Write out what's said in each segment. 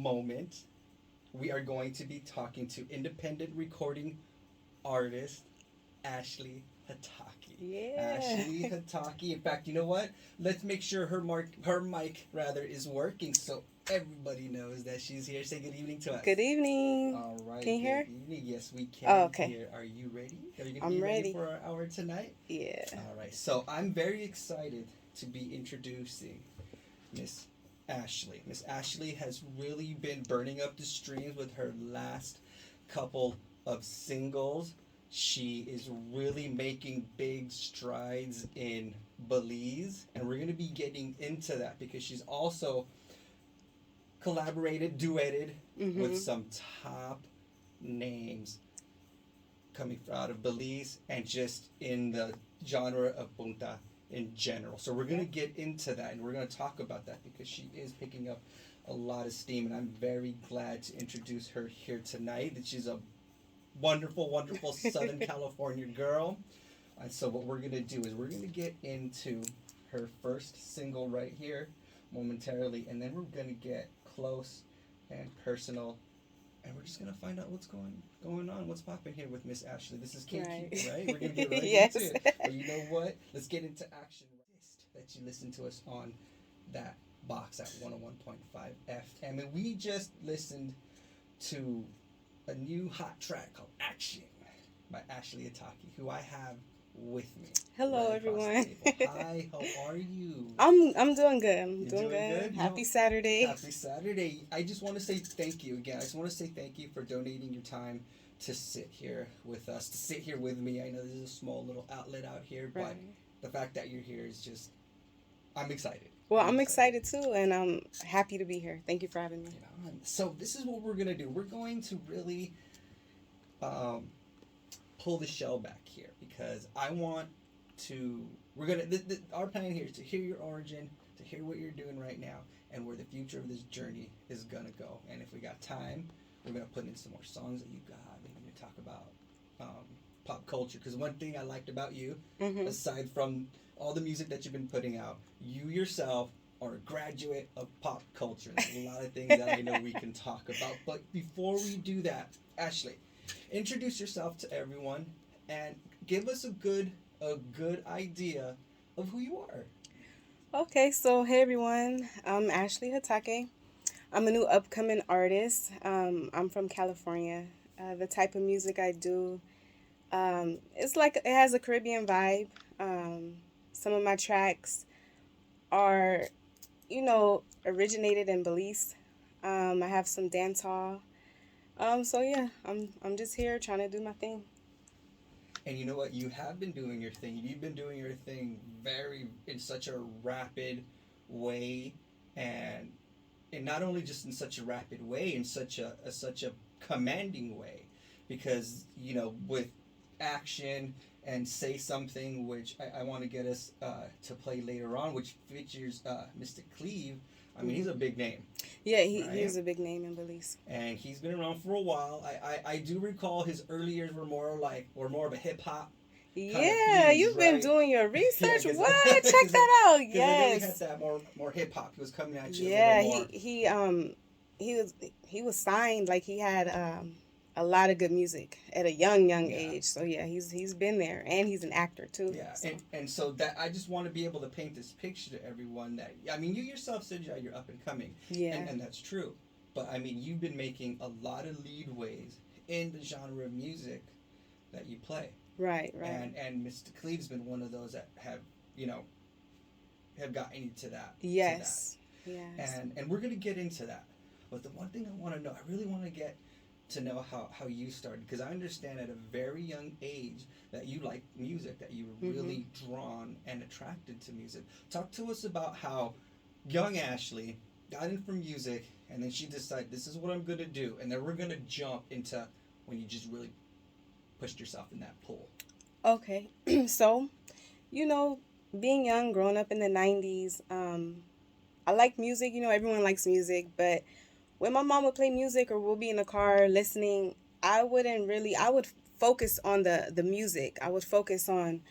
moment, we are going to be talking to independent recording artist Ashlee Hatake. Yeah. Ashlee Hatake. In fact, you know what? Let's make sure her mic rather is working so everybody knows that she's here. Say good evening to us. Good evening. All right. Can you hear? Good evening. Yes, we can Oh, okay. hear. Are you ready? Are you going to I'm be ready ready for our hour tonight? Yeah. All right. So I'm very excited to be introducing Miss Ashlee. Miss Ashlee has really been burning up the streams with her last couple of singles. She is really making big strides in Belize, and we're going to be getting into that because she's also collaborated, duetted with some top names coming out of Belize and just in the genre of punta in general. So we're going to get into that and we're going to talk about that because she is picking up a lot of steam, and I'm very glad to introduce her here tonight. That she's a wonderful, wonderful Southern California girl. And so what we're going to do is we're going to get into her first single right here momentarily, and then we're going to get close and personal, and we're just going to find out what's going on, what's popping here with Miss Ashlee. This is KQ, right? We're going to get right Yes. into it. But you know what? Let's get into action. That you listen to us on that box at 101.5 FM. And we just listened to a new hot track called Action by Ashlee Hatake, who I have with me. Hello, right across everyone. the table. Hi, how are you? I'm doing good. I'm You're doing good. Happy You Saturday. Happy Saturday. I just want to say thank you again. I just want to say thank you for donating your time to sit here with us, to sit here with me. I know this is a small little outlet out here, but Right. the fact that you're here is just, I'm excited. Well, I'm excited too, and I'm happy to be here. Thank you for having me. You know, so this is what we're going to do. We're going to really pull the shell back here because I want to, we're going to, our plan here is to hear your origin, to hear what you're doing right now, and where the future of this journey is going to go. And if we got time, we're going to put in some more songs that you got. Maybe we're going to talk about pop culture, because one thing I liked about you, aside from all the music that you've been putting out, you yourself are a graduate of pop culture. There's a lot of things that I know we can talk about. But before we do that, Ashlee, introduce yourself to everyone and give us a good idea of who you are. Okay, so hey everyone, I'm Ashlee Hatake. I'm a new upcoming artist. I'm from California. The type of music I do, it's like it has a Caribbean vibe. Some of my tracks are, originated in Belize. I have some dancehall. So yeah, I'm just here trying to do my thing. And you know what? You have been doing your thing. You've been doing your thing in such a rapid way, and not only just in such a rapid way, in such a commanding way, because with action and say something, which I want to get us to play later on, which features Mr. Cleve. I mean, he's a big name. Yeah, he's a big name in Belize. And he's been around for a while. I do recall his early years were more of a hip hop. Yeah, you've been doing your research. Yeah, what? Check that out. Yes. Yes. He had that more hip hop. He was coming at you. Yeah, a little more. he was signed, like he had a lot of good music at a young age. So yeah, he's been there, and he's an actor too. Yeah, so. And so that I just want to be able to paint this picture to everyone that, I mean, you yourself said you're up and coming. Yeah. And that's true. But I mean, you've been making a lot of leadways in the genre of music that you play. Right. And Mr. Cleve's been one of those that have gotten you to that. Yes. To that. Yes. And we're gonna get into that. But the one thing I want to know, I really want to get to know how you started, because I understand at a very young age that you like music, that you were really drawn and attracted to music. Talk to us about how young Ashlee got in for music, and then she decided, this is what I'm going to do, and then we're going to jump into when you just really pushed yourself in that pool. Okay. So, being young, growing up in the 90s, I like music. Everyone likes music, but when my mom would play music or we'll be in the car listening, I would focus on the music. I would focus on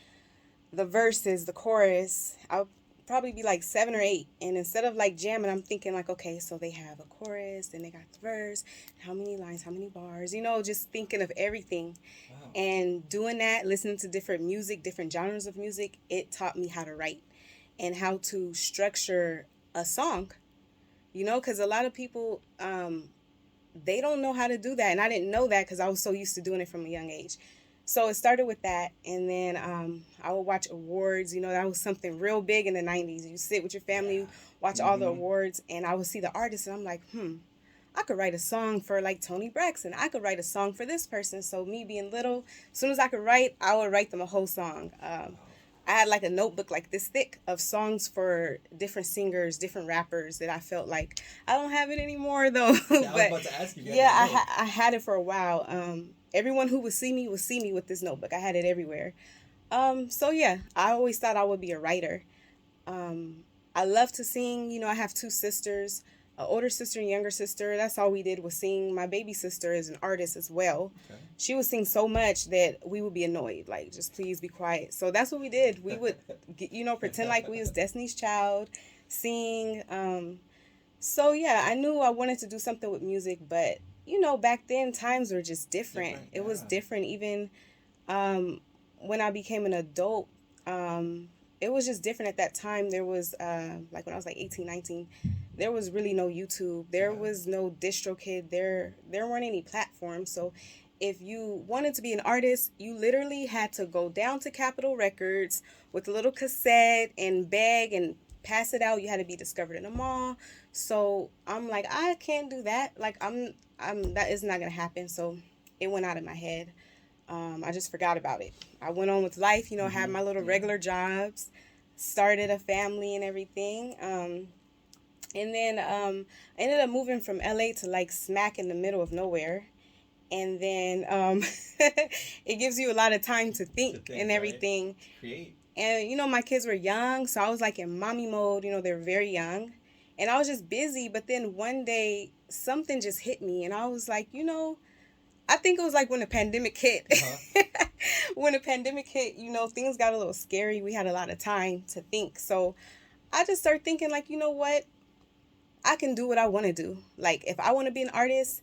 the verses, the chorus. I probably be like 7 or 8. And instead of like jamming, I'm thinking like, okay, so they have a chorus, then they got the verse, how many lines, how many bars, just thinking of everything. Wow. And doing that, listening to different music, different genres of music, it taught me how to write and how to structure a song, because a lot of people, they don't know how to do that. And I didn't know that because I was so used to doing it from a young age. So it started with that. And then I would watch awards. That was something real big in the 90s. You sit with your family, watch all the awards, and I would see the artists, and I'm like, I could write a song for like Tony Braxton. I could write a song for this person. So me being little, as soon as I could write, I would write them a whole song. I had like a notebook like this thick of songs for different singers, different rappers that I felt like I don't have it anymore though. Yeah, I was about to ask you. I had it for a while. Everyone who would see me with this notebook. I had it everywhere. So yeah, I always thought I would be a writer. I love to sing. I have two sisters, an older sister and younger sister. That's all we did was sing. My baby sister is an artist as well. Okay. She would sing so much that we would be annoyed. Like, just please be quiet. So that's what we did. We would, pretend like we was Destiny's Child, sing. So yeah, I knew I wanted to do something with music, but back then times were just different. It was different. Even when I became an adult, it was just different at that time. There was like when I was like 18, 19, there was really no YouTube. There was no DistroKid. There weren't any platforms. So if you wanted to be an artist, you literally had to go down to Capitol Records with a little cassette and beg and pass it out. You had to be discovered in a mall. So I'm like, I can't do that. Like I'm that is not gonna happen. So it went out of my head. I just forgot about it. I went on with life, had my little regular jobs, started a family and everything. And then I ended up moving from LA to like smack in the middle of nowhere. And then it gives you a lot of time to think and everything. Right? Create. And, my kids were young, so I was like in mommy mode. They were very young. And I was just busy. But then one day, something just hit me. And I was like, I think it was like when the pandemic hit. When the pandemic hit, things got a little scary. We had a lot of time to think. So I just started thinking like, what? I can do what I want to do. Like, if I want to be an artist,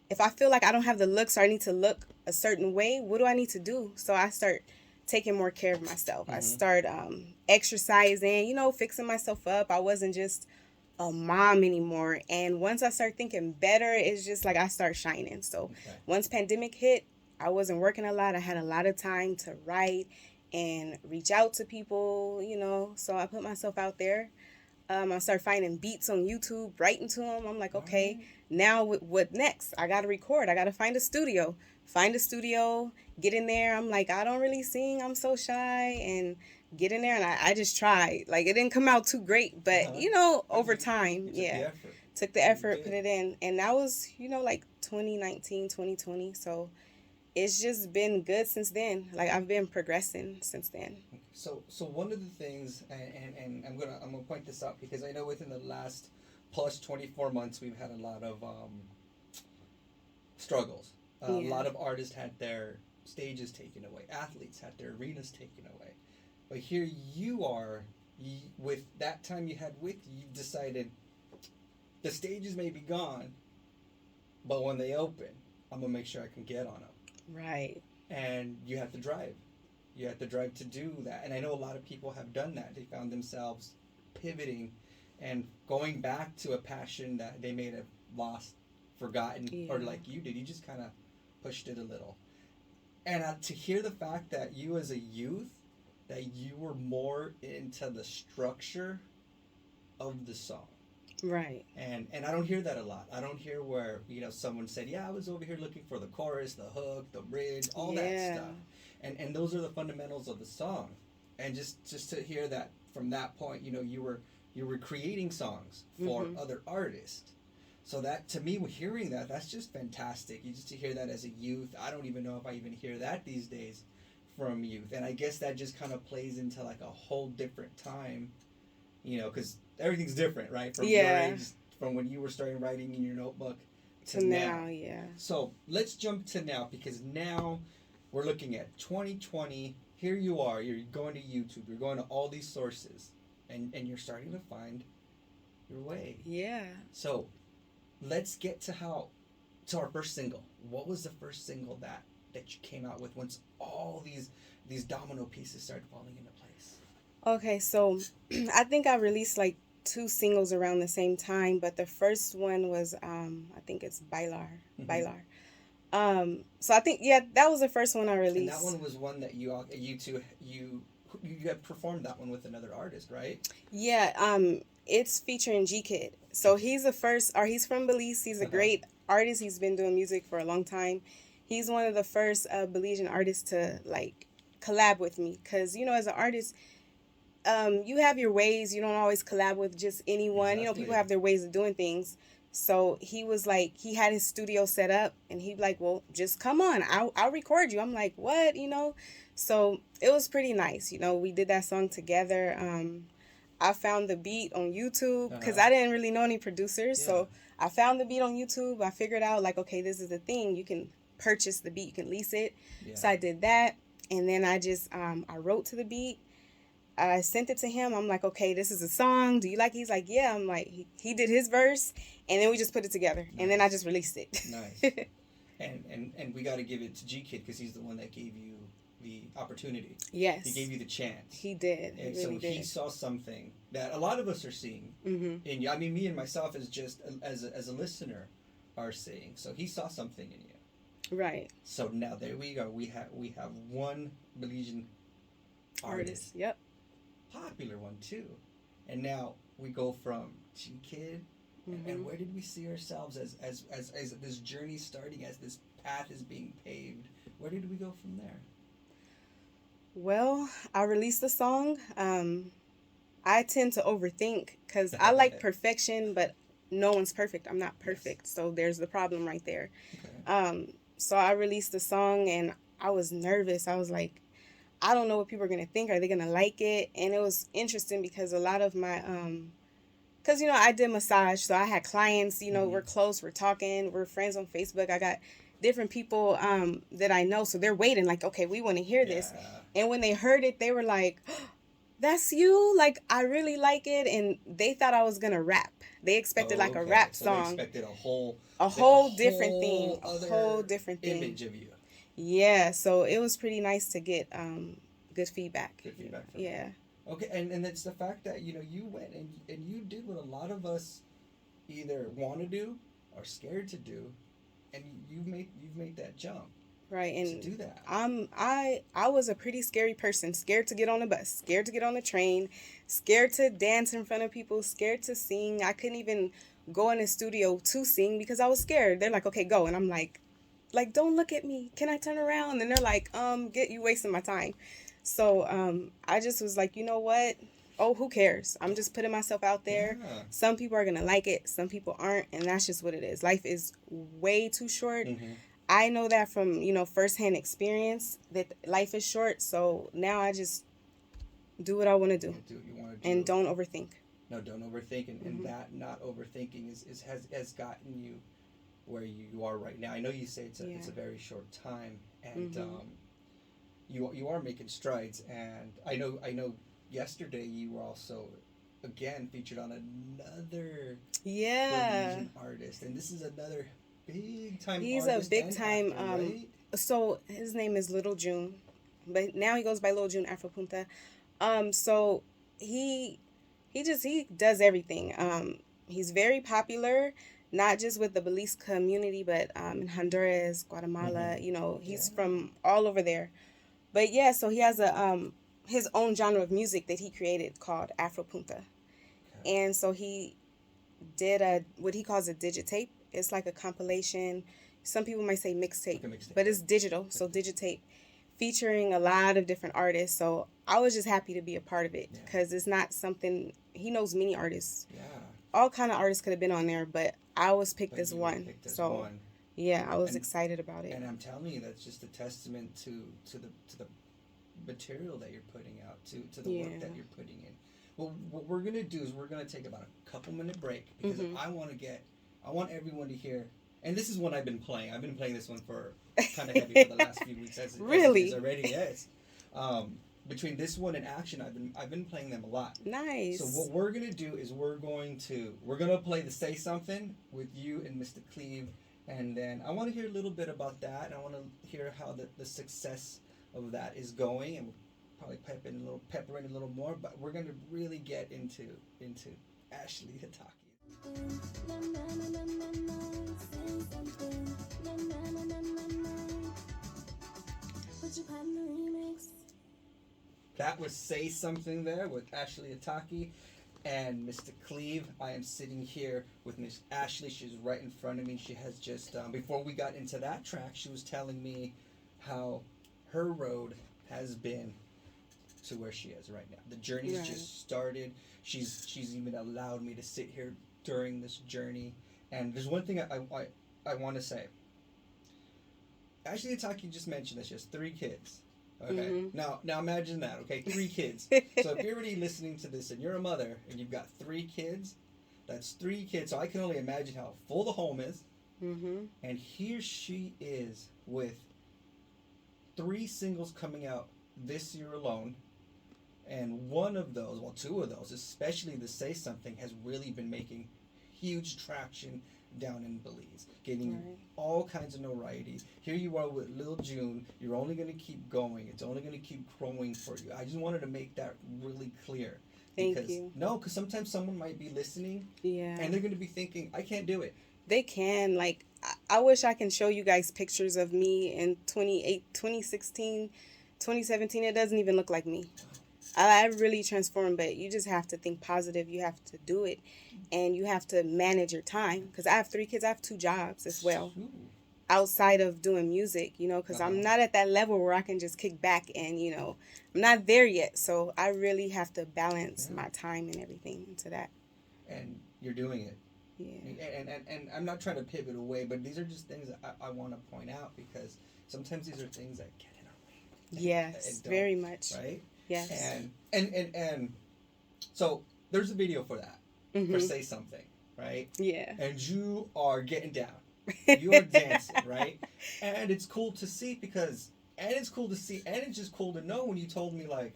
if I feel like I don't have the looks or I need to look a certain way, what do I need to do? So I start taking more care of myself. I start exercising, fixing myself up. I wasn't just a mom anymore. And once I start thinking better, it's just like I start shining. So once pandemic hit, I wasn't working a lot. I had a lot of time to write and reach out to people, So I put myself out there. I started finding beats on YouTube, writing to them. I'm like, okay, now what next? I got to record. I got to find a studio. Get in there. I'm like, I don't really sing. I'm so shy. And get in there. And I just tried. Like, it didn't come out too great. But, over time, took the effort, put it in. And that was, like 2019, 2020. So it's just been good since then. Like, I've been progressing since then. So one of the things, and I'm gonna point this out because I know within the last plus 24 months we've had a lot of struggles. A lot of artists had their stages taken away. Athletes had their arenas taken away. But here you are, with that time you had with you, decided the stages may be gone, but when they open, I'm gonna make sure I can get on them. Right. And you have to drive. You have to drive to do that. And I know a lot of people have done that. They found themselves pivoting and going back to a passion that they may have lost, forgotten, or like you did. You just kind of pushed it a little. And to hear the fact that you as a youth, that you were more into the structure of the song. Right. And I don't hear that a lot. I don't hear where, someone said, yeah, I was over here looking for the chorus, the hook, the bridge, all that stuff. And those are the fundamentals of the song. And just to hear that from that point, you were creating songs for other artists. So that, to me, hearing that, that's just fantastic. You just to hear that as a youth. I don't even know if I even hear that these days from youth. And I guess that just kind of plays into like a whole different time, because everything's different, right? From your age, from when you were starting writing in your notebook to now. So let's jump to now, because now we're looking at 2020. Here you are. You're going to YouTube. You're going to all these sources. and you're starting to find your way. Yeah. So let's get to our first single. What was the first single that you came out with once all these domino pieces started falling into place? Okay, so I think I released like 2 singles around the same time, but the first one was I think it's Bailar. Bailar. So I think that was the first one I released. And that one was one that you had performed that one with another artist, right? Yeah, it's featuring G Kid. So he's he's from Belize. He's a great artist. He's been doing music for a long time. He's one of the first Belizean artists to like collab with me, because as an artist, you have your ways. You don't always collab with just anyone. Exactly. People have their ways of doing things. So he was like, he had his studio set up, and he'd like, well, just come on, I'll record you. I'm like, what, So it was pretty nice. We did that song together. I found the beat on YouTube because I didn't really know any producers. Yeah. So I found the beat on YouTube. I figured out like, okay, this is the thing. You can purchase the beat. You can lease it. Yeah. So I did that. And then I just, I wrote to the beat. I sent it to him. I'm like, okay, this is a song. Do you like it? He's like, yeah. I'm like, he did his verse, and then we just put it together. Nice. And then I just released it. Nice. And we got to give it to G Kid because he's the one that gave you the opportunity. Yes. He gave you the chance. He did. And he really did. He saw something that a lot of us are seeing. Mm-hmm. In you. I mean, me and myself as a listener are seeing. So he saw something in you. Right. So now there we go. We have one Belizean artist. Yep. Popular one too. And now we go from G Kid, mm-hmm. and where did we see ourselves as this journey starting, as this path is being paved? Where did we go from there? Well, I released the song. I tend to overthink because I like perfection, but no one's perfect. I'm not perfect. Yes. So there's the problem right there. Okay. So I released the song, and I was nervous. I was like, I don't know what people are going to think. Are they going to like it? And it was interesting because a lot of my, because, I did massage. So I had clients, mm-hmm. we're close, we're talking, we're friends on Facebook. I got different people that I know. So they're waiting like, okay, we want to hear this. And when they heard it, they were like, oh, that's you? Like, I really like it. And they thought I was going to rap. They expected like a rap song. They expected a whole different thing. A whole different thing. Image of you. Yeah, so it was pretty nice to get good feedback. Good feedback. Yeah. Okay, and it's the fact that you went and you did what a lot of us either want to do or scared to do, and you've made that jump. Right, and to do that. I was a pretty scary person, scared to get on the bus, scared to get on the train, scared to dance in front of people, scared to sing. I couldn't even go in the studio to sing because I was scared. They're like, okay, go, and I'm like, don't look at me. Can I turn around? And they're like, get you wasting my time. So I just was like, you know what? Oh, who cares? I'm just putting myself out there. Yeah. Some people are going to like it. Some people aren't. And that's just what it is. Life is way too short. Mm-hmm. I know that from, firsthand experience that life is short. So now I just do what I want to do. Do what you want to do. And don't overthink. No, don't overthink. And that not overthinking has gotten you where you are right now. I know you say it's a very short time, and mm-hmm. You are making strides. And I know yesterday you were also again featured on another Belizean artist, and this is another big time. He's artist a big time. Actor, right? So his name is Little June, but now he goes by Little June Afro Punta. So he does everything. He's very popular. Not just with the Belize community, but in Honduras, Guatemala, mm-hmm. He's from all over there. But yeah, so he has his own genre of music that he created called Afro Punta. Okay. And so he did what he calls a digitape. It's like a compilation. Some people might say mixtape, but it's digital, so digitape, featuring a lot of different artists. So I was just happy to be a part of it because it's not something, he knows many artists. Yeah. All kind of artists could have been on there, but I was picked as one. Yeah, I was excited about it. And I'm telling you, that's just a testament to the material that you're putting out, to the work that you're putting in. Well, what we're gonna do is we're gonna take about a couple minute break because mm-hmm. I want everyone to hear. And this is one I've been playing. I've been playing this one for kind of heavy for the last few weeks. As really? As already, yes. between this one and Action, I've been playing them a lot. Nice. So what we're gonna do is we're gonna play the Say Something with you and Mr. Cleve, and then I want to hear a little bit about that, and I want to hear how the success of that is going, and we'll probably pepper in a little more, but we're gonna really get into Ashlee Hatake. That was Say Something there with Ashlee Hatake and Mr. Cleve. I am sitting here with Miss Ashlee. She's right in front of me. She has just, before we got into that track, she was telling me how her road has been to where she is right now. The journey's just started. She's even allowed me to sit here during this journey. And there's one thing I want to say. Ashlee Hatake just mentioned that she has 3 kids. Okay. Mm-hmm. Now imagine that. Okay, 3 kids. So if you're already listening to this and you're a mother and you've got 3 kids, that's 3 kids. So I can only imagine how full the home is. Mm-hmm. And here she is with 3 singles coming out this year alone, and one of those, well, 2 of those, especially the Say Something, has really been making huge traction down in Belize, getting all kinds of notoriety. Here you are with Lil June. You're only going to keep going. It's only going to keep growing for you. I just wanted to make that really clear. Thank you. No, because sometimes someone might be listening, and they're going to be thinking, I can't do it. They can. Like, I wish I can show you guys pictures of me in 2016, 2017. It doesn't even look like me. I really transformed, but you just have to think positive. You have to do it, and you have to manage your time. Because I have 3 kids. I have 2 jobs as well, outside of doing music, because I'm not at that level where I can just kick back and, I'm not there yet. So I really have to balance my time and everything into that. And you're doing it. Yeah. And I'm not trying to pivot away, but these are just things that I want to point out, because sometimes these are things that get in our way. Yes, very much. Right? Yes. And so there's a video for that, for Say Something, right? Yeah. And you are getting down. You are dancing, right? And it's cool to see and it's just cool to know when you told me, like,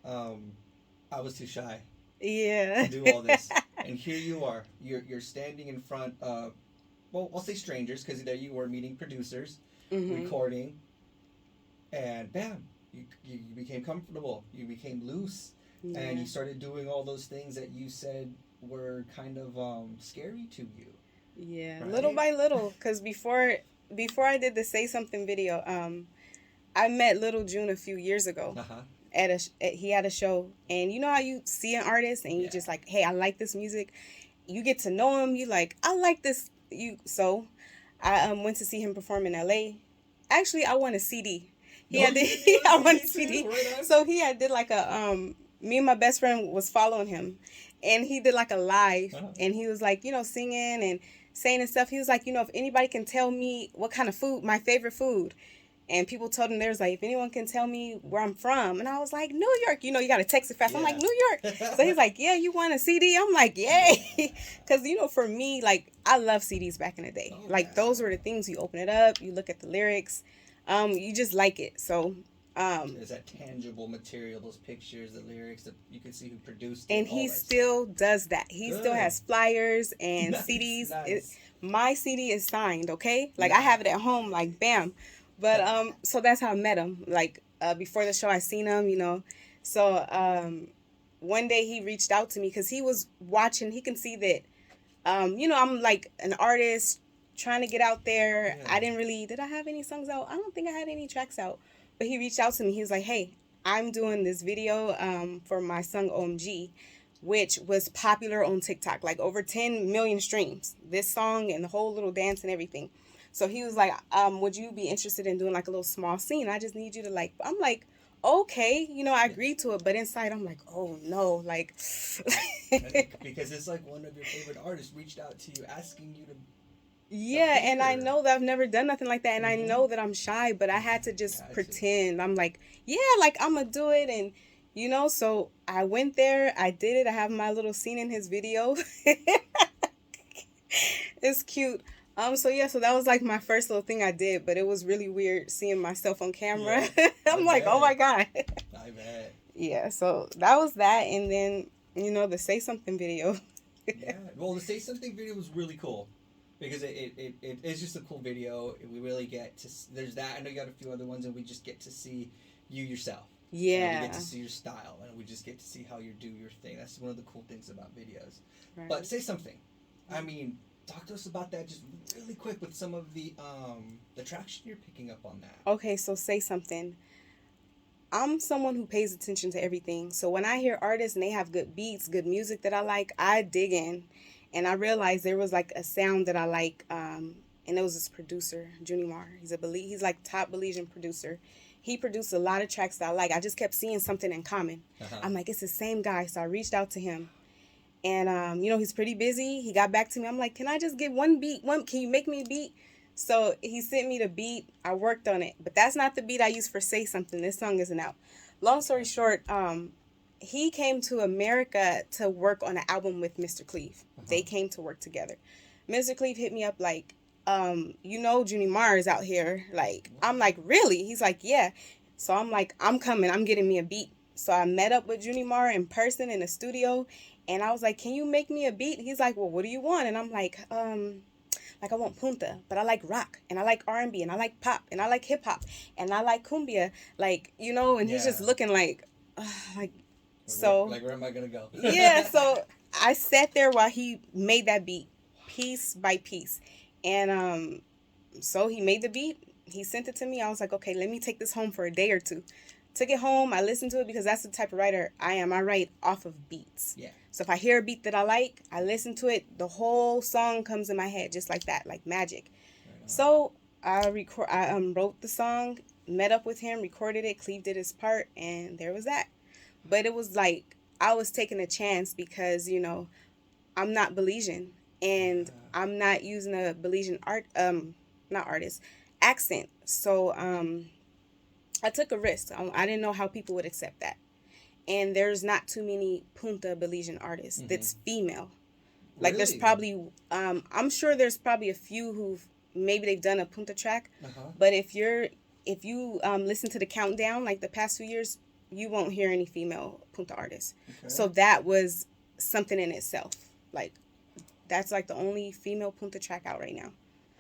I was too shy to do all this. And here you are. You're standing in front of, well, I'll say strangers, because there you were meeting producers, recording, and bam. You became comfortable. You became loose, and you started doing all those things that you said were kind of scary to you. Yeah, right? Little by little. Because before I did the Say Something video, I met Little June a few years ago. He had a show, and you know how you see an artist and you just like, hey, I like this music. You get to know him. You like, I like this. So I went to see him perform in LA. Actually, I won a CD. I won a CD. Right, so he did like a me and my best friend was following him, and he did like a live, and he was like, singing and saying and stuff. He was like, if anybody can tell me what kind of food, my favorite food. And people told him, there's like, if anyone can tell me where I'm from. And I was like, New York. You got to text it fast. I'm like, New York. So he's like, yeah, you want a CD? I'm like, yay. Because, for me, like, I love CDs back in the day. Those were the things. You open it up. You look at the lyrics. You just like it. So there's that tangible material, those pictures, the lyrics, that you can see who produced it. And he still does that. He still has flyers and CDs. Nice. My CD is signed, okay? Like, I have it at home, like, bam. But, so that's how I met him. Like, before the show, I seen him, So, one day he reached out to me because he was watching. He can see that, I'm like an artist trying to get out there. I did I have any songs out? I don't think I had any tracks out. But he reached out to me. He was like, hey, I'm doing this video for my song OMG, which was popular on TikTok, like over 10 million streams. This song and the whole little dance and everything. So he was like, would you be interested in doing like a little small scene? I just need you to like, I'm like, okay, I agreed to it. But inside I'm like, oh no, like. Because it's like one of your favorite artists reached out to you asking you to. Yeah, and I know that I've never done nothing like that. And I know that I'm shy, but I had to just pretend. I'm like, yeah, like I'm going to do it. And, so I went there. I did it. I have my little scene in his video. It's cute. So that was like my first little thing I did, but it was really weird seeing myself on camera. Yeah, I'm like, oh my God. I bet. Yeah, so that was that, and then the Say Something video. Yeah. Well, the Say Something video was really cool because it's just a cool video. We really get to there's that. I know you got a few other ones, and we just get to see you yourself. Yeah. And we get to see your style, and we just get to see how you do your thing. That's one of the cool things about videos. Right. But Say Something. I mean, talk to us about that just really quick with some of the traction you're picking up on that. Okay, so Say Something. I'm someone who pays attention to everything. So when I hear artists and they have good beats, good music that I like, I dig in. And I realized there was like a sound that I like, and it was this producer, Junimar. He's like top Belizean producer. He produced a lot of tracks that I like. I just kept seeing something in common. I'm like, it's the same guy. So I reached out to him. And, he's pretty busy. He got back to me. I'm like, can I just get one beat? Can you make me a beat? So he sent me the beat. I worked on it. But that's not the beat I used for Say Something. This song isn't out. Long story short, he came to America to work on an album with Mr. Cleve. They came to work together. Mr. Cleve hit me up like, Junie Mars is out here. Like, I'm like, really? He's like, yeah. So I'm like, I'm coming. I'm getting me a beat. So I met up with Junie Mars in person in the studio. And I was like, can you make me a beat? He's like, well, what do you want? And I'm like, I want punta, but I like rock, and I like R&B, and I like pop, and I like hip hop, and I like cumbia, and he's just looking like, so. Like, where am I gonna go? Yeah, so I sat there while he made that beat, piece by piece, and so he made the beat. He sent it to me. I was like, okay, let me take this home for a day or two. Took it home. I listened to it because that's the type of writer I am. I write off of beats. Yeah. So if I hear a beat that I like, I listen to it. The whole song comes in my head just like that, like magic. Right. So I wrote the song, met up with him, recorded it. Cleve did his part, and there was that. But it was like I was taking a chance because I'm not Belizean, and I'm not using a Belizean accent. So I took a risk. I didn't know how people would accept that. And there's not too many Punta Belizean artists that's female. Like, really? There's probably, I'm sure there's probably a few maybe they've done a Punta track. But if you listen to the countdown, like the past few years, you won't hear any female Punta artists. Okay. So that was something in itself. Like, that's like the only female Punta track out right now.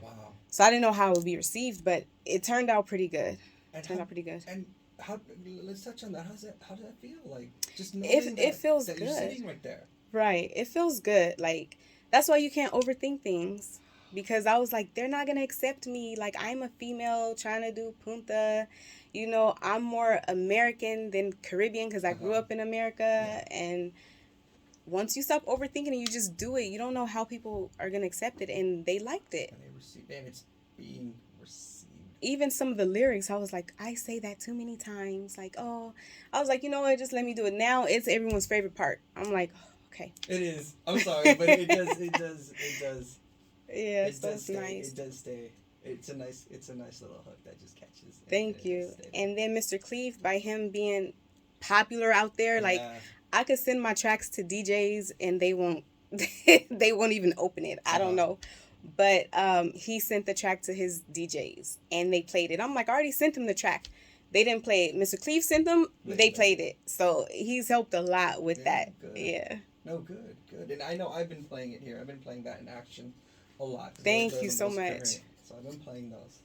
Wow. So I didn't know how it would be received, but it turned out pretty good. And let's touch on that. How does that feel? Like, just knowing it feels that good. You're sitting right there. Right. It feels good. Like, that's why you can't overthink things. Because I was like, they're not going to accept me. Like, I'm a female trying to do punta. I'm more American than Caribbean because I grew up in America. Yeah. And once you stop overthinking and you just do it, you don't know how people are going to accept it. And they liked it. And they received it. And it's being received. Even some of the lyrics, I was like, I say that too many times. Like, I was like, you know what? Just let me do it. Now it's everyone's favorite part. I'm like, okay. It is. I'm sorry, but it does. Yeah, so it's nice. It does stay. It's a nice little hook that just catches. Thank you. And then Mr. Cleve, by him being popular out there, like I could send my tracks to DJs and they won't even open it. I don't know. But he sent the track to his DJs and they played it. I'm like, I already sent them the track. They didn't play it. Mr. Cleve sent them. They played it. So he's helped a lot with that. Good. Yeah. No, good. And I know I've been playing it here. I've been playing that in action a lot. Thank you so much. Current. So I've been playing those.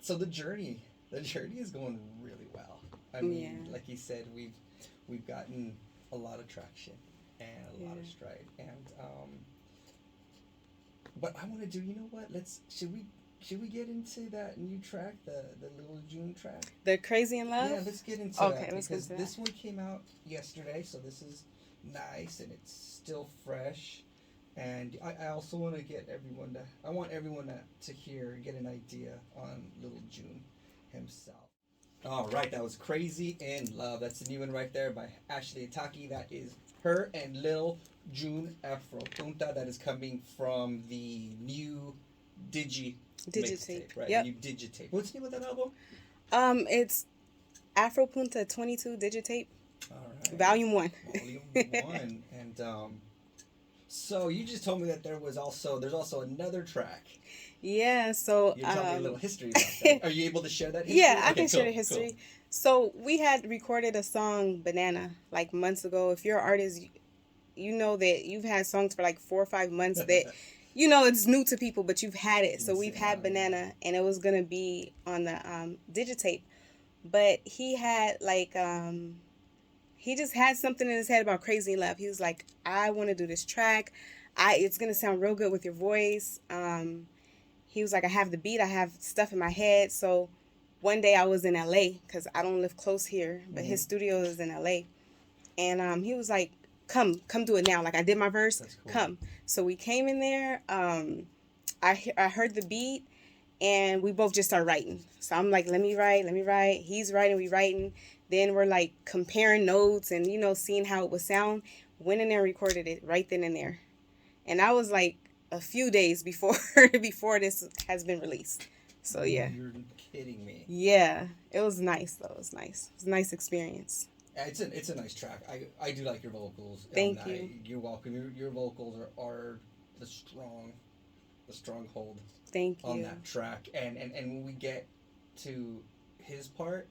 So the journey is going really well. I mean, like you said, we've gotten a lot of traction and a lot of stride. And but I want to do. You know what? Should we get into that new track, the Little June track? The Crazy in Love? Yeah, let's get into that. Because this one came out yesterday, so this is nice and it's still fresh. And I also want to get everyone to hear, get an idea on Little June himself. All right, that was Crazy in Love. That's the new one right there by Ashlee Hatake. That is her and Lil June Afro Punta. That is coming from the new Digitape, right? Yep. The new Digitape. What's the name of that album? It's Afro Punta 22 Digitape. All right. Volume 1. Volume 1. And So you just told me that there's also another track. Yeah, so You tell me a little history about that. Are you able to share that history? yeah, I Okay, can share cool, the history. cool. So we had recorded a song Banana like months ago. If you're an artist, you know that you've had songs for like 4 or 5 months that it's new to people, but you've had it. So Been we've sitting had on, yeah. Banana, and it was gonna be on the digitape, but he had like he just had something in his head about Crazy in Love. He was like, I want to do this track. It's gonna sound real good with your voice. He was like, I have the beat, I have stuff in my head. So one day I was in LA because I don't live close here, but his studio is in LA, and he was like, come do it now. Like I did my verse, That's cool. come. So we came in there. I heard the beat, and we both just started writing. So I'm like, let me write. He's writing, we writing. Then we're like comparing notes and seeing how it would sound. Went in there and recorded it right then and there. And I was like a few days before before this has been released. So yeah. You're kidding me. Yeah. It was nice though. It was nice. It was a nice experience. It's a nice track. I do like your vocals. Thank you. You're welcome. Your vocals are the stronghold Thank on you. that track. And when we get to his part,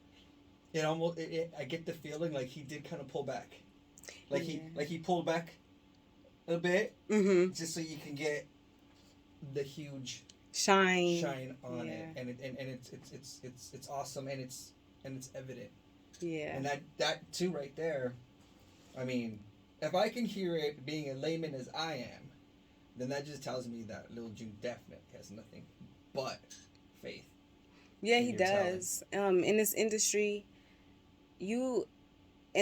I get the feeling like he did kind of pull back, like he pulled back a bit, just so you can get the huge shine on it, and it's awesome, and it's evident. Yeah. And that too right there, I mean, if I can hear it being a layman as I am, then that just tells me that Lil June definitely has nothing but faith. Yeah, he does. In this industry, in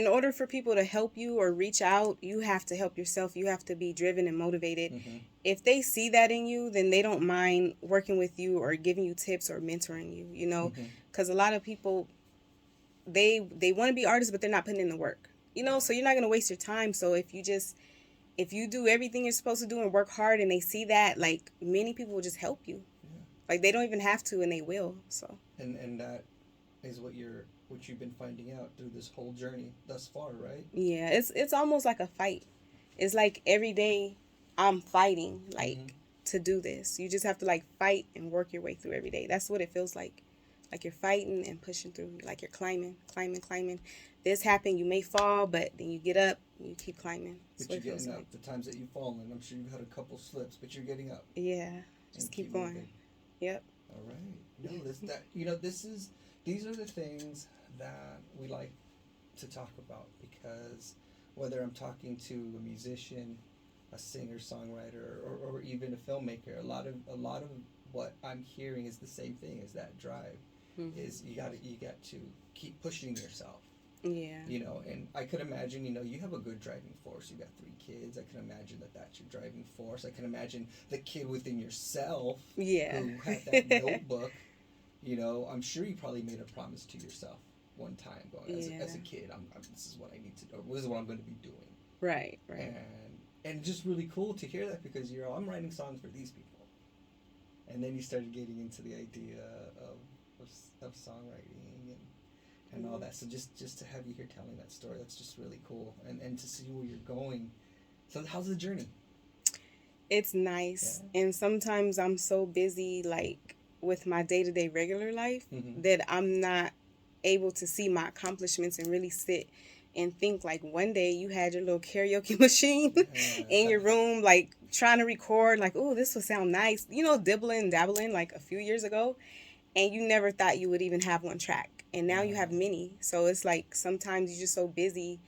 order for people to help you or reach out, you have to help yourself. You have to be driven and motivated. Mm-hmm. If they see that in you, then they don't mind working with you or giving you tips or mentoring you, because a lot of people, they want to be artists, but they're not putting in the work, so you're not going to waste your time. So if you do everything you're supposed to do and work hard, and they see that, like, many people will just help you. Yeah. Like, they don't even have to, and they will. So and that is what you've been finding out through this whole journey thus far, right? yeah, it's almost like a fight. It's like every day I'm fighting, like, to do this. You just have to, like, fight and work your way through every day. That's what it feels like. Like you're fighting and pushing through. Like you're climbing. This happened, you may fall, but then you get up and you keep climbing. That's But you're getting up. like. The times that you've fallen, I'm sure you've had a couple slips, but you're getting up. Yeah, just keep going. Moving. Yep. All right. No, these are the things that we like to talk about, because whether I'm talking to a musician, a singer, songwriter, or even a filmmaker, a lot of what I'm hearing is the same thing: is that drive. Is you got to keep pushing yourself. Yeah. And I could imagine, you have a good driving force. You got 3 kids. I can imagine that that's your driving force. I can imagine the kid within yourself. Yeah. Who had that notebook. I'm sure you probably made a promise to yourself one time, going as a kid, this is what I need to do. This is what I'm going to be doing. Right. And just really cool to hear that, because I'm writing songs for these people. And then you started getting into the idea of songwriting and all that. So just to have you here telling that story, that's just really cool. And to see where you're going. So how's the journey? It's nice. Yeah. And sometimes I'm so busy, like, with my day-to-day regular life, that I'm not able to see my accomplishments and really sit and think. Like, one day you had your little karaoke machine in your room, like, trying to record, like, oh, this would sound nice, dabbling, like, a few years ago. And you never thought you would even have one track. And now you have many. So it's like sometimes you're just so busy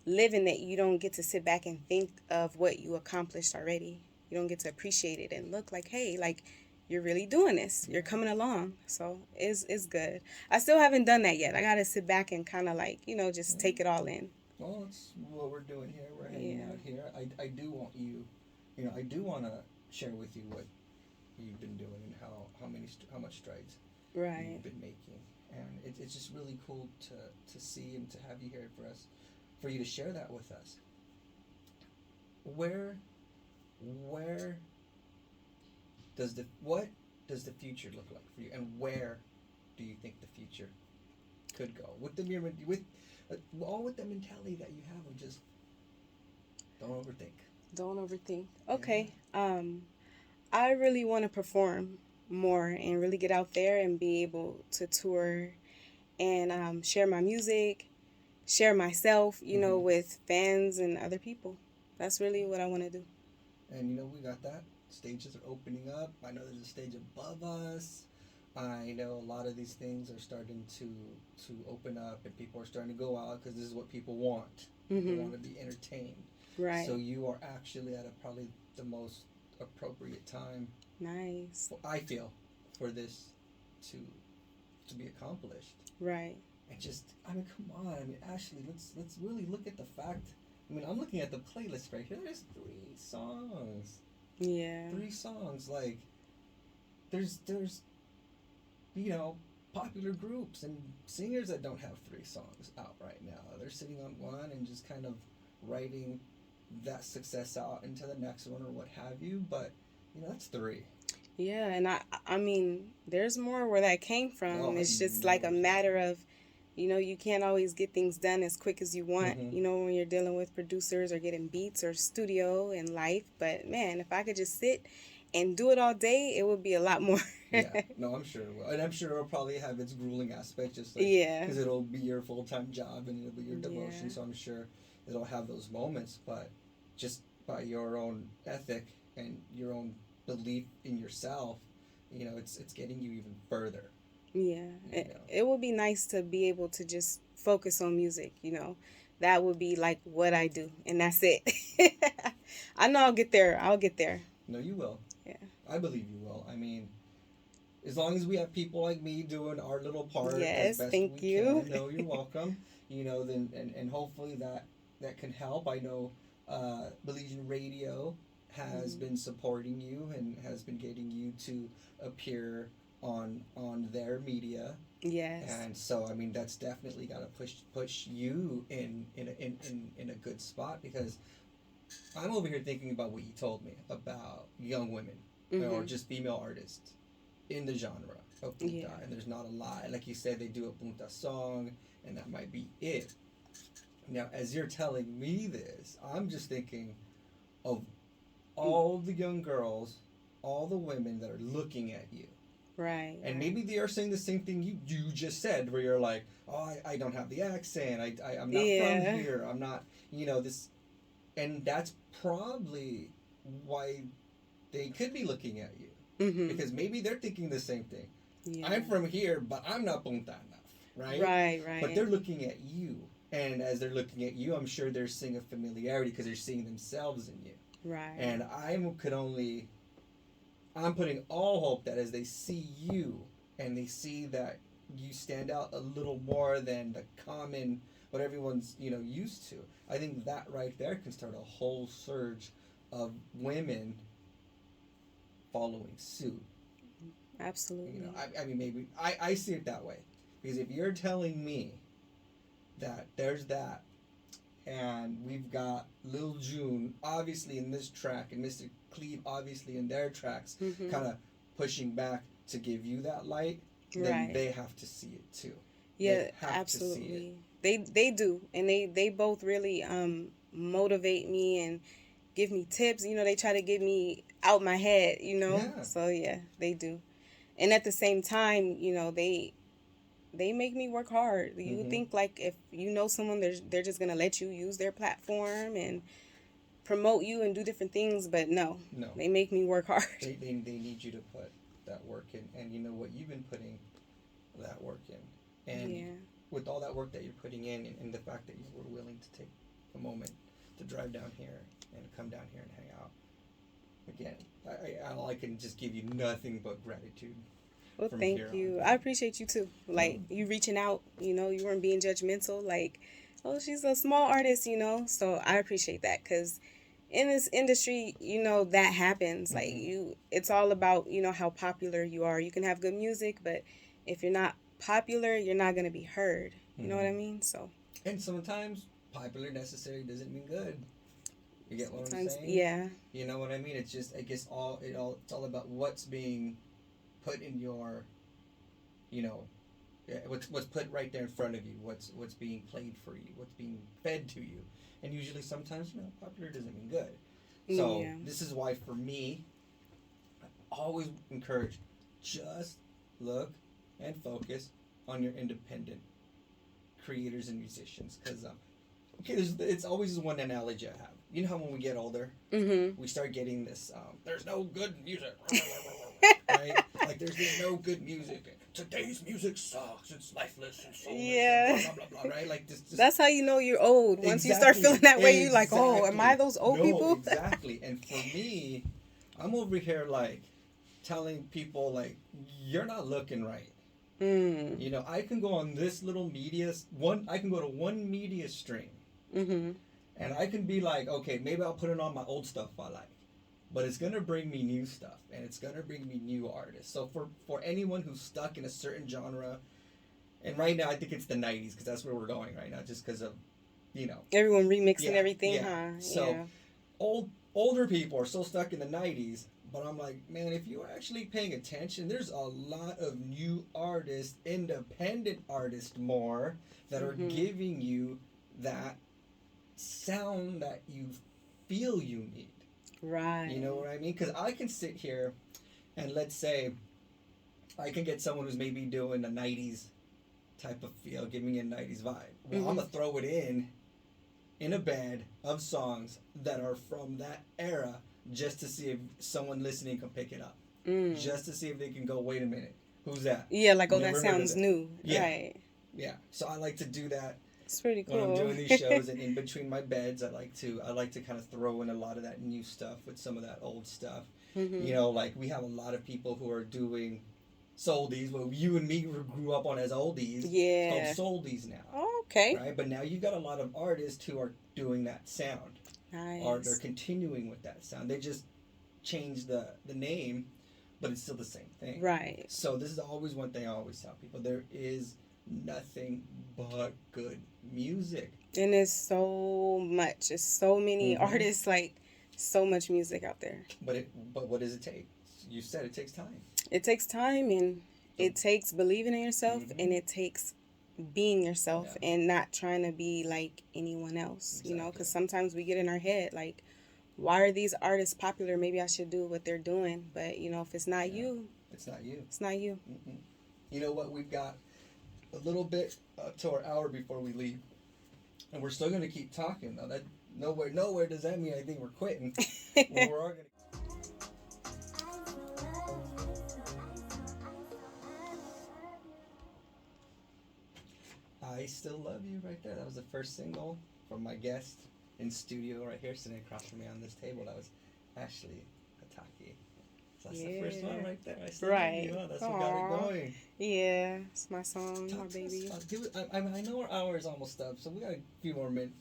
living that you don't get to sit back and think of what you accomplished already. You don't get to appreciate it and look like, hey, like, you're really doing this. You're coming along. So it's good. I still haven't done that yet. I got to sit back and kind of, like, just take it all in. Well, that's what we're doing here. We're hanging out here. I do want you, I do want to share with you what you've been doing and how much strides you've been making, and it's just really cool to see and to have you here for you to share that with us. Where what does the future look like for you, and where do you think the future could go with the mentality that you have of just don't overthink? Don't overthink. Okay. I really want to perform more and really get out there and be able to tour and share my music, share myself, Mm-hmm. with fans and other people. That's really what I want to do. And we got that. Stages are opening up. I know there's a stage above us. I know a lot of these things are starting to open up, and people are starting to go out because this is what people want. People Mm-hmm. want to be entertained. So Right. you are actually at probably the most appropriate time. Nice. I feel for this to be accomplished. Right. And just, I mean, come on. I mean, Ashley, let's really look at the fact. I mean, I'm looking at the playlist right here. There's 3 songs. Yeah. 3 songs. Like, there's you know popular groups and singers that don't have 3 songs out right now. They're sitting on one and just kind of writing that success out into the next one or what have you. But that's 3. Yeah, and I mean, there's more where that came Oh, from. I It's just know like a there's more. matter of, you can't always get things done as quick as you want, Mm-hmm. when you're dealing with producers or getting beats or studio and life. But man, if I could just sit and do it all day, it would be a lot more. Yeah, no, I'm sure it will, and I'm sure it'll probably have its grueling aspect, just like Yeah. because it'll be your full time job and it'll be your devotion. Yeah. So I'm sure it'll have those moments, but just by your own ethic and your own belief in yourself, it's getting you even further. Yeah. You It would be nice to be able to just focus on music. That would be like what I do, and that's it. I know I'll get there. I'll get there. No, you will. Yeah. I believe you will. I mean, as long as we have people like me doing our little part as Yes, best we thank you. can, no, you're welcome. Then and hopefully that can help. I know Belizean Radio has Mhm. been supporting you and has been getting you to appear on their media, Yes. and so I mean that's definitely got to push you in a good spot because I'm over here thinking about what you told me about young women or Mhm. just female artists in the genre of Yeah. punta, and there's not a lot. Like you said, they do a punta song, and that might be it. Now, as you're telling me this, I'm just thinking of all the young girls, all the women that are looking at you. Right. And Right. maybe they are saying the same thing you just said, where you're like, oh, I don't have the accent. I'm not from Yeah. here. I'm not, this. And that's probably why they could be looking at you. Mhm. Because maybe they're thinking the same thing. Yeah. I'm from here, but I'm not punta enough, right? Right. But Right. they're looking at you. And as they're looking at you, I'm sure they're seeing a familiarity because they're seeing themselves in you. Right. And I'm putting all hope that as they see you and they see that you stand out a little more than the common, what everyone's, used to, I think that right there can start a whole surge of women following suit. Absolutely. I mean, maybe I see it that way because if you're telling me that there's that, and we've got Lil June obviously in this track, and Mr. Cleve obviously in their tracks, Mhm. kind of pushing back to give you that light, then Right. they have to see it too. They Yeah. have to see it. Absolutely. They do, and they both really motivate me and give me tips. They try to get me out my head. Yeah. So yeah, they do. And at the same time, they make me work hard. You Mm-hmm. think like if you know someone, they're just gonna let you use their platform and promote you and do different things, but no, No. they make me work hard. They need you to put that work in, and you know what, you've been putting that work in, and Yeah. with all that work that you're putting in, and the fact that you were willing to take a moment to drive down here and come down here and hang out again, I can just give you nothing but gratitude Well, from thank here you. on. I appreciate you too. Like No. you reaching out, you weren't being judgmental. Like, oh, she's a small artist, So I appreciate that because in this industry, that happens. Like Mm-hmm. it's all about how popular you are. You can have good music, but if you're not popular, you're not gonna be heard. You know what Mm-hmm. I mean? So And sometimes popular necessary doesn't mean good. You get what I'm sometimes, saying? yeah, You know what I mean? It's just, I guess, it's all about what's being put in your, you know, what's put right there in front of you. What's being played for you. What's being fed to you. And usually, sometimes, popular doesn't mean good. So Yeah. this is why for me, I always encourage just look and focus on your independent creators and musicians. Because okay, it's always one analogy I have. You know how when we get older, Mm-hmm. we start getting this. There's no good music, right? Like there's no good music. Today's music sucks. It's lifeless and soulless. Yeah. And blah blah blah. Right? Like this. That's how you know you're old. Once you start feeling that way, you're like, oh, am I those old people? Exactly. And for me, I'm over here like telling people like you're not looking right. Mm. You know, I can go on this little media one. I can go to one media stream, Mm-hmm. and I can be like, okay, maybe I'll put it on my old stuff I like, but it's gonna bring me new stuff, and it's gonna bring me new artists. So for anyone who's stuck in a certain genre, and right now I think it's the '90s because that's where we're going right now, just because of, you know, Everyone remixing yeah, everything, yeah. huh? So Yeah. older people are so stuck in the '90s. But I'm like, man, if you're actually paying attention, there's a lot of new artists, independent artists more, that are giving you that sound that you feel you need. Right. You know what I mean? Because I can sit here and let's say I can get someone who's maybe doing a 90s type of feel, giving me a 90s vibe. Well, I'm going to throw it in a bed of songs that are from that era just to see if someone listening can pick it up. Just to see if they can go, wait a minute, who's that? Yeah, like, oh, Never that heard of sounds that. new. Yeah. Right. Yeah. So I like to do that It's pretty cool. when I'm doing these shows, and in between my beds, I like to kind of throw in a lot of that new stuff with some of that old stuff. You know, like we have a lot of people who are doing soldies, what you and me grew up on as oldies. Yeah. It's called soldies now. Oh, okay. Right? But now you got a lot of artists who are doing that sound. Nice. Or they're continuing with that sound. They just change the name, but it's still the same thing. Right. So this is always one thing I always tell people. There is nothing but good music. And it's so much. It's so many artists, like so much music out there. But what does it take? You said it takes time. It takes time, and it takes believing in yourself, and it takes being yourself and not trying to be like anyone else. You know, because sometimes we get in our head like, why are these artists popular? Maybe I should do what they're doing. But, you know, if it's not you. It's not you. It's not you. You know what? We've got a little bit to our hour before we leave. And we're still going to keep talking, though. That nowhere does that mean I think we're quitting. Well, we're all going to... I Still Love You right there. That was the first single from my guest in studio right here, sitting across from me on this table. That was Ashlee Hatake. So that's the first one right there. I Still Love You. Huh? That's what got it going. Yeah, it's my song, my baby. I know our hour is almost up, so we got a few more minutes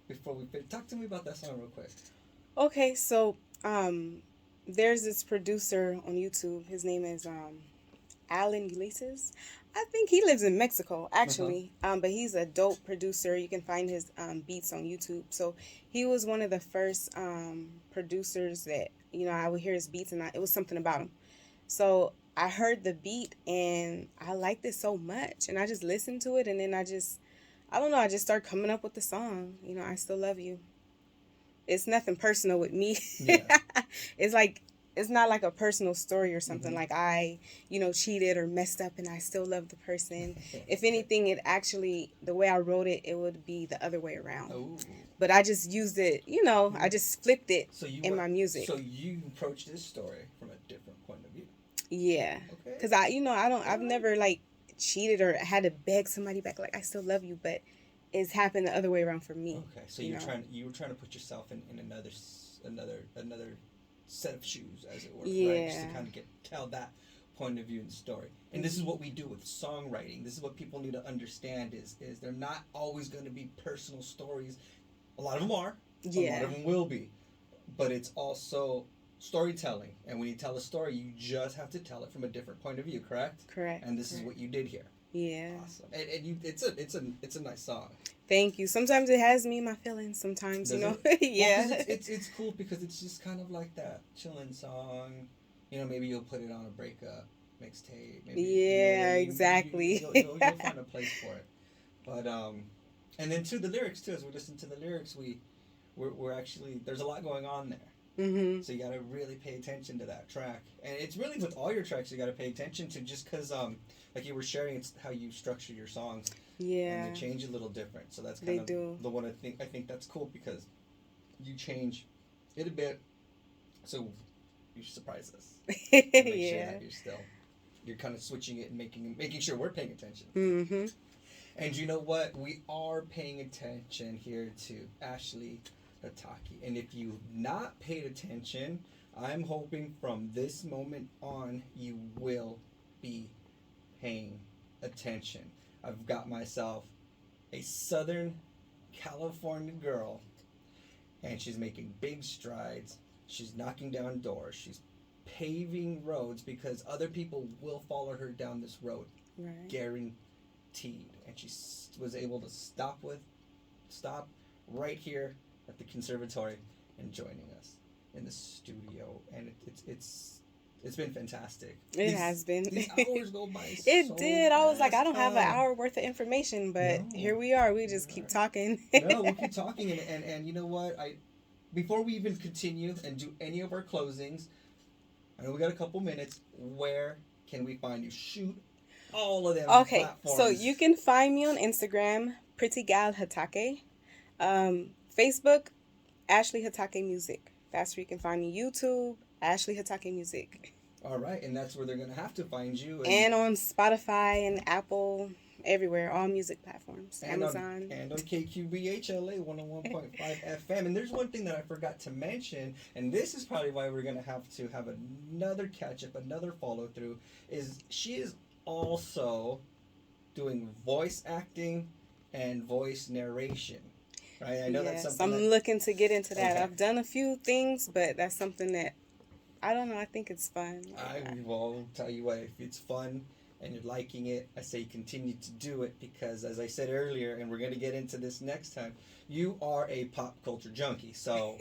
before we finish. Talk to me about that song real quick. Okay, so there's this producer on YouTube. His name is Alan Ulysses. I think he lives in Mexico, actually. But he's a dope producer. You can find his beats on YouTube. So he was one of the first producers that, you know, I would hear his beats and it was something about him. So I heard the beat and I liked it so much. And I just listened to it and then I just started coming up with the song. You know, I Still Love You. It's nothing personal with me. Yeah. It's not like a personal story or something like I, you know, cheated or messed up and I still love the person. If anything, it actually, the way I wrote it, it would be the other way around. Ooh. But I just used it, you know, I just flipped it in my music. So you approached this story from a different point of view. Yeah. Okay. Because I've never like cheated or had to beg somebody back like I still love you, but it's happened the other way around for me. Okay. So you were trying to put yourself in another set of shoes, as it were, right? Just to kind of tell that point of view in the story. And this is what we do with songwriting. This is what people need to understand is they're not always going to be personal stories. A lot of them are. Yeah. A lot of them will be. But it's also storytelling. And when you tell a story, you just have to tell it from a different point of view, correct? Correct. And this is what you did here. Yeah. Awesome. And it's a nice song. Thank you. Sometimes it has me in my feelings. Sometimes, you know. Yeah. Well, it's cool because it's just kind of like that chilling song. You know, maybe you'll put it on a breakup mixtape. Yeah, exactly. You'll find a place for it. But and then the lyrics too. As we listen to the lyrics, we're actually there's a lot going on there. Mm-hmm. So you gotta really pay attention to that track, and it's really with all your tracks you gotta pay attention to, just because like you were sharing, it's how you structure your songs, Yeah. and they change a little different. So that's They kind of do. the one I think that's cool, because you change it a bit, so you surprise us. And make sure Yeah. that you're kind of switching it and making sure we're paying attention. Mm-hmm. And you know what? We are paying attention here to Ashlee Hatake. And if you've not paid attention, I'm hoping from this moment on you will be paying attention. I've got myself a Southern California girl, and she's making big strides. She's knocking down doors. She's paving roads, because other people will follow her down this road. Right. Guaranteed. And she was able to stop right here at the Conservatory and joining us in the studio. And it's been fantastic. It has been. These hours go by It so did. I was like, I don't have an fast. hour worth of information, but No. here we are. We just keep talking. No, we'll keep talking. And you know what? Before we even continue and do any of our closings, I know we got a couple minutes. Where can we find you? Shoot all of them Okay, platforms. so you can find me on Instagram, Pretty Gal Hatake. Facebook, Ashlee Hatake Music. That's where you can find me. YouTube, Ashlee Hatake Music. All right, and that's where they're going to have to find you. And on Spotify and Apple, everywhere, all music platforms. And Amazon. And on KQBH LA 101.5 FM. And there's one thing that I forgot to mention, and this is probably why we're going to have another catch-up, another follow-through, is she is also doing voice acting and voice narration. Right? I know that's Yes, something I'm looking to get into that. Okay. I've done a few things, but that's something that, I don't know, I think it's fun. I will tell you what, if it's fun and you're liking it, I say continue to do it, because as I said earlier, and we're going to get into this next time, you are a pop culture junkie. So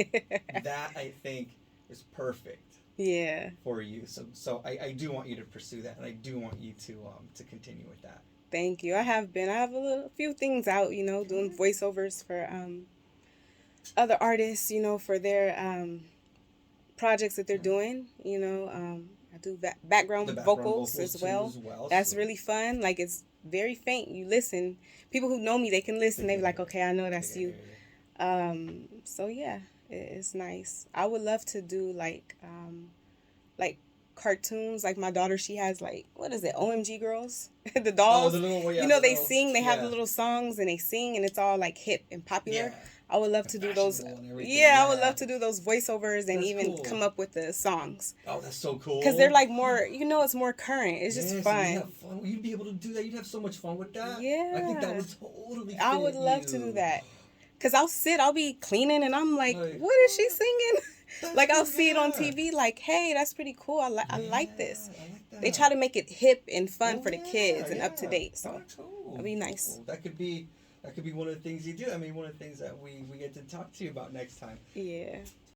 that, I think, is perfect Yeah. for you. So I do want you to pursue that, and I do want you to continue with that. Thank you. I have a few things out, doing voiceovers for other artists, for their projects that they're doing. I do background vocals as well. That's so really fun. Like, it's very faint. You listen. People who know me, they can listen. They're like, okay, I know that's you. So yeah, it's nice. I would love to do like cartoons. Like my daughter, she has like, what is it, OMG Girls? The dolls. Oh, the little, yeah, they little, sing. They have the yeah. little songs and they sing, and it's all like hip and popular. Yeah. I would love to do those. Yeah, I would love to do those voiceovers and That's even cool. come up with the songs. Oh, that's so cool. Because they're like more, it's more current. It's just fun. You'd have fun. You'd be able to do that. You'd have so much fun with that. Yeah. I think that would totally I would fit love you. to do that. Because I'll be cleaning and I'm like, what is she singing? That's Like, I'll so see it on good. TV, like, hey, that's pretty cool. I like this. I like that. They try to make it hip and fun for the Yeah, kids and yeah. up to date. So Oh, cool. that'd be nice. Cool. That could be one of the things you do. I mean, one of the things that we get to talk to you about next time. Yeah.